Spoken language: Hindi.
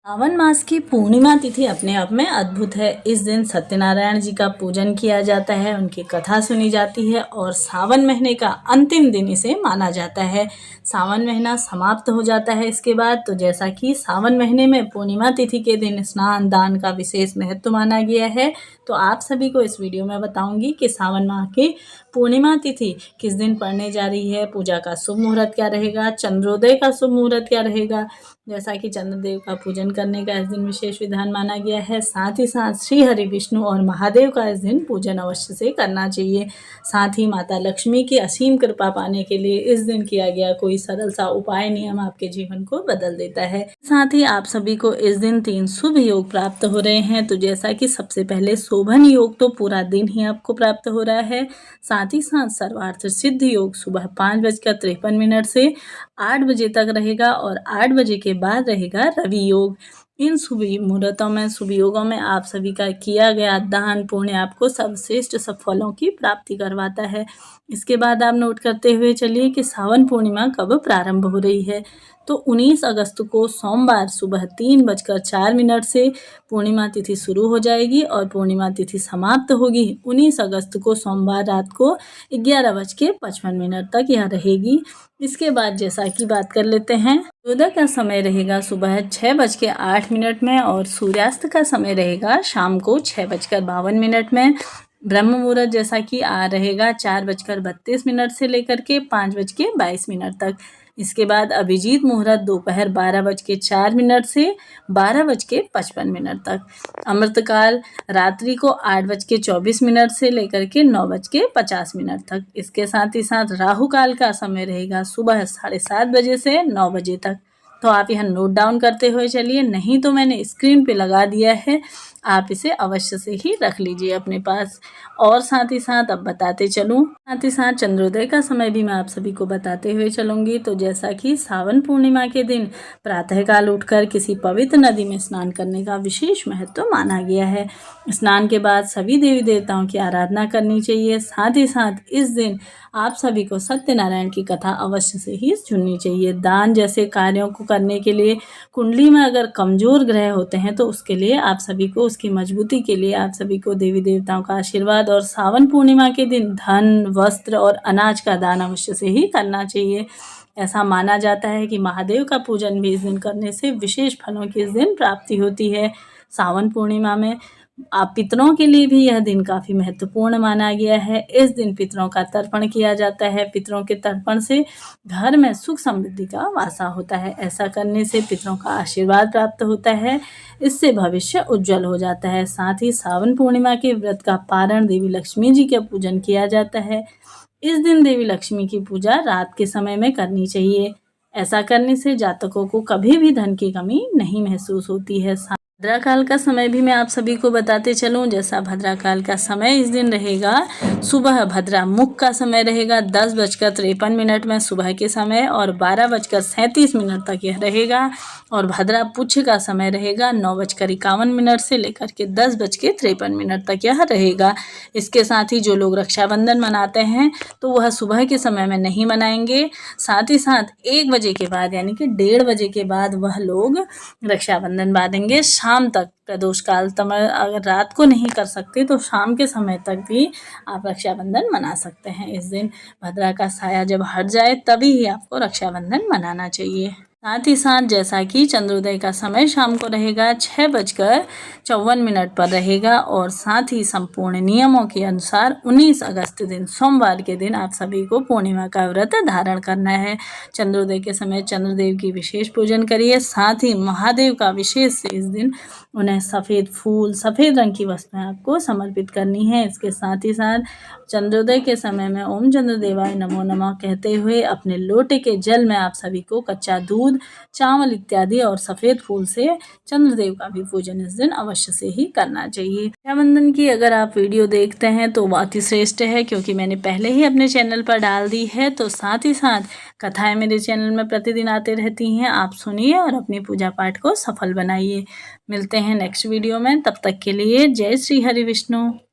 सावन मास की पूर्णिमा तिथि अपने आप में अद्भुत है। इस दिन सत्यनारायण जी का पूजन किया जाता है, उनकी कथा सुनी जाती है और सावन महीने का अंतिम दिन इसे माना जाता है। सावन महीना समाप्त हो जाता है इसके बाद। तो जैसा कि सावन महीने में पूर्णिमा तिथि के दिन स्नान दान का विशेष महत्व माना गया है, तो आप सभी को इस वीडियो में बताऊंगी कि सावन माह की पूर्णिमा तिथि किस दिन पड़ने जा रही है, पूजा का शुभ मुहूर्त क्या रहेगा, चंद्रोदय का शुभ मुहूर्त क्या रहेगा। जैसा कि चंद्रदेव का पूजन करने का इस दिन विशेष विधान माना गया है। साथ ही साथ श्री हरि विष्णु और महादेव का इस दिन पूजन अवश्य से करना चाहिए। साथ ही माता लक्ष्मी की असीम कृपा पाने के लिए इस दिन किया गया कोई सरल सा उपाय नियम आपके जीवन को बदल देता है। साथ ही आप सभी को इस दिन 3 शुभ योग प्राप्त हो रहे हैं। तो जैसा कि सबसे पहले शोभन योग तो पूरा दिन ही आपको प्राप्त हो रहा है। साथ ही साथ सर्वार्थ सिद्ध योग सुबह 5:53 से 8 बजे तक रहेगा और 8 बजे के बाद रहेगा रवि योग। इन शुभ मुहूर्तों में, शुभ योगों में आप सभी का किया गया दान पुण्य आपको सर्वश्रेष्ठ सब फलों की प्राप्ति करवाता है। इसके बाद आप नोट करते हुए चलिए कि सावन पूर्णिमा कब प्रारंभ हो रही है। तो 19 अगस्त को सोमवार सुबह 3:04 से पूर्णिमा तिथि शुरू हो जाएगी और पूर्णिमा तिथि समाप्त होगी 19 अगस्त को सोमवार रात को 11:55 तक यह रहेगी। इसके बाद जैसा कि बात कर लेते हैं, सूर्योदय का समय रहेगा सुबह 6:08 में और सूर्यास्त का समय रहेगा शाम को 6:52 में। ब्रह्म मुहूर्त जैसा कि रहेगा 4:32 से लेकर के 5:22 तक। इसके बाद अभिजीत मुहूर्त दोपहर 12:04 से 12:55 तक। अमृतकाल रात्रि को 8:24 से लेकर के 9:50 तक। इसके साथ ही साथ राहु काल का समय रहेगा सुबह 7:30 बजे से 9 बजे तक। तो आप यह नोट डाउन करते हुए चलिए, नहीं तो मैंने स्क्रीन पे लगा दिया है, आप इसे अवश्य से ही रख लीजिए अपने पास। और साथ ही साथ अब बताते चलूँ, साथ ही साथ चंद्रोदय का समय भी मैं आप सभी को बताते हुए चलूँगी। तो जैसा कि सावन पूर्णिमा के दिन प्रातःकाल उठकर किसी पवित्र नदी में स्नान करने का विशेष महत्व माना गया है। स्नान के बाद सभी देवी देवताओं की आराधना करनी चाहिए। साथ ही साथ इस दिन आप सभी को सत्यनारायण की कथा अवश्य से ही सुननी चाहिए। दान जैसे कार्यों को करने के लिए कुंडली में अगर कमजोर ग्रह होते हैं तो उसके लिए आप सभी को, उसकी मजबूती के लिए आप सभी को देवी देवताओं का आशीर्वाद और सावन पूर्णिमा के दिन धन, वस्त्र और अनाज का दान अवश्य से ही करना चाहिए। ऐसा माना जाता है कि महादेव का पूजन भी इस दिन करने से विशेष फलों की इस दिन प्राप्ति होती है। सावन पूर्णिमा में आप पितरों के लिए भी यह दिन काफ़ी महत्वपूर्ण माना गया है। इस दिन पितरों का तर्पण किया जाता है। पितरों के तर्पण से घर में सुख समृद्धि का वासा होता है। ऐसा करने से पितरों का आशीर्वाद प्राप्त होता है, इससे भविष्य उज्जवल हो जाता है। साथ ही सावन पूर्णिमा के व्रत का पारण देवी लक्ष्मी जी का पूजन किया जाता है। इस दिन देवी लक्ष्मी की पूजा रात के समय में करनी चाहिए। ऐसा करने से जातकों को कभी भी धन की कमी नहीं महसूस होती है। भद्राकाल का समय भी मैं आप सभी को बताते चलूं। जैसा भद्राकाल का समय इस दिन रहेगा, सुबह भद्रा मुख का समय रहेगा 10:53 में सुबह के समय और 12:37 तक यह रहेगा। और भद्रा पुच्छ का समय रहेगा 9:51 से लेकर के 10:53 तक यह रहेगा। इसके साथ ही जो लोग रक्षाबंधन मनाते हैं तो वह सुबह के समय में नहीं मनाएंगे। साथ ही साथ 1 बजे के बाद यानी कि 1:30 बजे के बाद वह लोग रक्षाबंधन बांधेंगे। शाम तक प्रदोष काल तक, अगर रात को नहीं कर सकते तो शाम के समय तक भी आप रक्षाबंधन मना सकते हैं। इस दिन भद्रा का साया जब हट जाए तभी ही आपको रक्षाबंधन मनाना चाहिए। साथ ही साथ जैसा कि चंद्रोदय का समय शाम को रहेगा 6:54 पर रहेगा और साथ ही संपूर्ण नियमों के अनुसार 19 अगस्त दिन सोमवार के दिन आप सभी को पूर्णिमा का व्रत धारण करना है। चंद्रोदय के समय चंद्रदेव की विशेष पूजन करिए। साथ ही महादेव का विशेष से इस दिन उन्हें सफ़ेद फूल, सफ़ेद रंग की वस्तुएं आपको समर्पित करनी है। इसके साथ ही साथ चंद्रोदय के समय में ओम चंद्रदेवाय नमो नमः कहते हुए अपने लोटे के जल में आप सभी को कच्चा दूध, चावल इत्यादि और सफ़ेद फूल से चंद्रदेव का भी पूजन इस दिन अवश्य से ही करना चाहिए। रक्षाबंधन की अगर आप वीडियो देखते हैं तो बहुत ही श्रेष्ठ है, क्योंकि मैंने पहले ही अपने चैनल पर डाल दी है। तो साथ ही साथ कथाएं मेरे चैनल में प्रतिदिन आते रहती हैं, आप सुनिए और अपनी पूजा पाठ को सफल बनाइए। मिलते हैं नेक्स्ट वीडियो में, तब तक के लिए जय श्री हरि विष्णु।